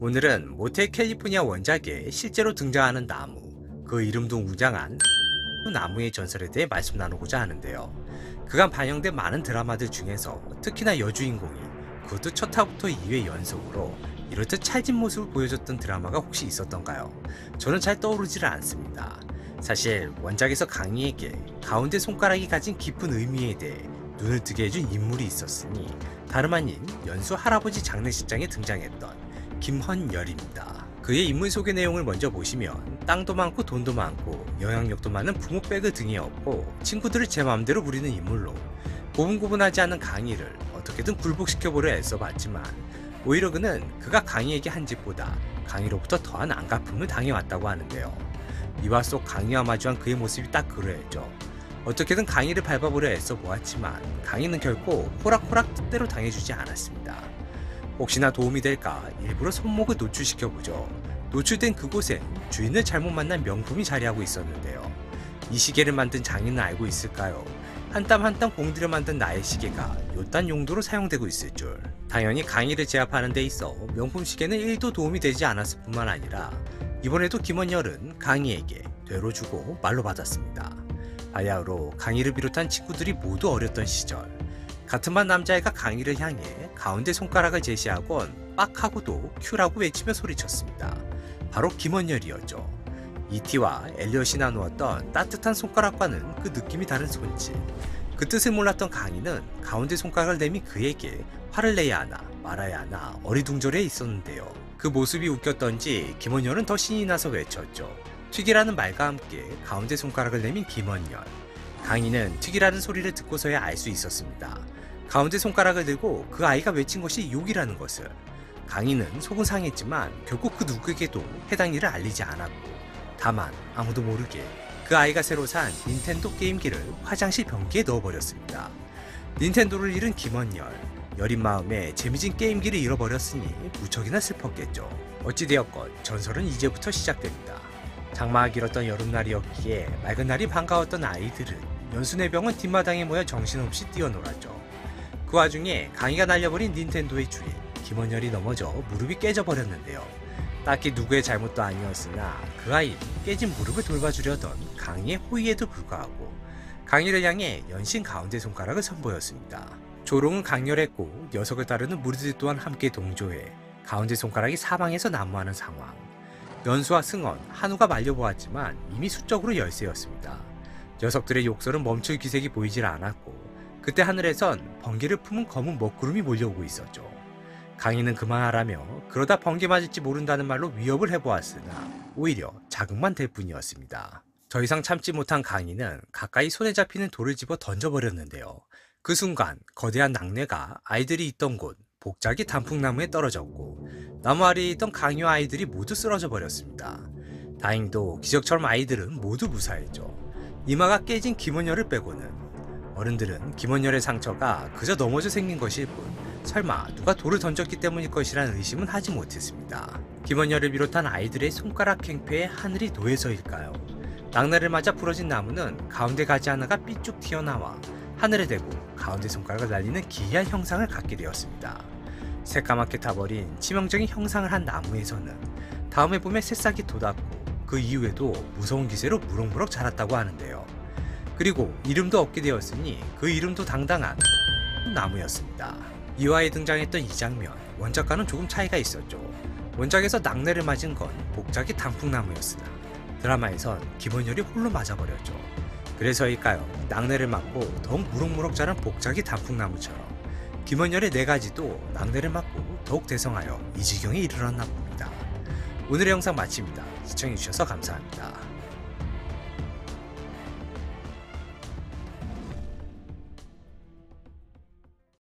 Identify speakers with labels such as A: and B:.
A: 오늘은 모텔 캘리포니아 원작에 실제로 등장하는 나무, 그 이름도 웅장한 나무의 전설에 대해 말씀 나누고자 하는데요. 그간 반영된 많은 드라마들 중에서 특히나 여주인공이 그것도 첫 화부터 2회 연속으로 이렇듯 찰진 모습을 보여줬던 드라마가 혹시 있었던가요? 저는 잘 떠오르지를 않습니다. 사실 원작에서 강희에게 가운데 손가락이 가진 깊은 의미에 대해 눈을 뜨게 해준 인물이 있었으니 다름 아닌 연수 할아버지 장례식장에 등장했던 김헌열입니다. 그의 인물 소개 내용을 먼저 보시면 땅도 많고 돈도 많고 영향력도 많은 부모백을 등에 업고 친구들을 제 마음대로 부리는 인물로 고분고분하지 않은 강희를 어떻게든 굴복시켜보려 애써봤지만 오히려 그는 그가 강희에게 한 짓보다 강희로부터 더한 안갚음을 당해왔다고 하는데요. 미화 속 강희와 마주한 그의 모습이 딱 그러했죠. 어떻게든 강희를 밟아보려 애써보았지만 강희는 결코 호락호락 뜻대로 당해주지 않았습니다. 혹시나 도움이 될까 일부러 손목을 노출시켜보죠. 노출된 그곳엔 주인을 잘못 만난 명품이 자리하고 있었는데요. 이 시계를 만든 장인은 알고 있을까요? 한 땀 한 땀 공들여 만든 나의 시계가 요딴 용도로 사용되고 있을 줄. 당연히 강희를 제압하는 데 있어 명품 시계는 1도 도움이 되지 않았을 뿐만 아니라 이번에도 김헌열은 강희에게 되로 주고 말로 받았습니다. 바야흐로 강희를 비롯한 친구들이 모두 어렸던 시절, 같은 반 남자애가 강희를 향해 가운데 손가락을 제시하곤 빡 하고도 큐라고 외치며 소리쳤습니다. 바로 김헌열이었죠. 이티와 엘리엇이 나누었던 따뜻한 손가락과는 그 느낌이 다른 손짓. 그 뜻을 몰랐던 강희는 가운데 손가락을 내민 그에게 화를 내야 하나 말아야 하나 어리둥절해 있었는데요. 그 모습이 웃겼던지 김헌열은 더 신이 나서 외쳤죠. 튀기라는 말과 함께 가운데 손가락을 내민 김헌열. 강희는 튀기라는 소리를 듣고서야 알 수 있었습니다. 가운데 손가락을 들고 그 아이가 외친 것이 욕이라는 것을. 강희는 속은 상했지만 결국 그 누구에게도 해당 일을 알리지 않았고, 다만 아무도 모르게 그 아이가 새로 산 닌텐도 게임기를 화장실 변기에 넣어버렸습니다. 닌텐도를 잃은 김헌열, 여린 마음에 재미진 게임기를 잃어버렸으니 무척이나 슬펐겠죠. 어찌되었건 전설은 이제부터 시작됩니다. 장마가 길었던 여름날이었기에 맑은 날이 반가웠던 아이들은 연순의 병원 뒷마당에 모여 정신없이 뛰어놀았죠. 그 와중에 강희가 날려버린 닌텐도의 주인 김헌열이 넘어져 무릎이 깨져버렸는데요. 딱히 누구의 잘못도 아니었으나 그 아이는 깨진 무릎을 돌봐주려던 강희의 호의에도 불구하고 강희를 향해 연신 가운데 손가락을 선보였습니다. 조롱은 강렬했고 녀석을 따르는 무리들 또한 함께 동조해 가운데 손가락이 사방에서 난무하는 상황. 연수와 승원, 한우가 말려보았지만 이미 수적으로 열세였습니다. 녀석들의 욕설은 멈출 기색이 보이질 않았고 그때 하늘에선 번개를 품은 검은 먹구름이 몰려오고 있었죠. 강희는 그만하라며 그러다 번개 맞을지 모른다는 말로 위협을 해보았으나 오히려 자극만 될 뿐이었습니다. 더 이상 참지 못한 강희는 가까이 손에 잡히는 돌을 집어 던져버렸는데요. 그 순간 거대한 낙뢰가 아이들이 있던 곳 복작이 단풍나무에 떨어졌고 나무 아래에 있던 강희와 아이들이 모두 쓰러져 버렸습니다. 다행히도 기적처럼 아이들은 모두 무사했죠. 이마가 깨진 김헌열을 빼고는. 어른들은 김헌열의 상처가 그저 넘어져 생긴 것일 뿐 설마 누가 돌을 던졌기 때문일 것이라는 의심은 하지 못했습니다. 김헌열을 비롯한 아이들의 손가락 행패에 하늘이 노해서일까요? 낙뢰를 맞아 부러진 나무는 가운데 가지 하나가 삐쭉 튀어나와 하늘에 대고 가운데 손가락을 날리는 기이한 형상을 갖게 되었습니다. 새까맣게 타버린 치명적인 형상을 한 나무에서는 다음에 봄에 새싹이 돋았고 그 이후에도 무서운 기세로 무럭무럭 자랐다고 하는데요. 그리고 이름도 얻게 되었으니 그 이름도 당당한 나무였습니다. 2화에 등장했던 이 장면, 원작과는 조금 차이가 있었죠. 원작에서 낙뢰를 맞은 건 복작이 단풍나무였으나 드라마에선 김헌열이 홀로 맞아버렸죠. 그래서일까요? 낙뢰를 맞고 더욱 무럭무럭 자란 복작이 단풍나무처럼 김헌열의 4가지도 낙뢰를 맞고 더욱 대성하여 이 지경에 이르렀나 봅니다. 오늘의 영상 마칩니다. 시청해주셔서 감사합니다.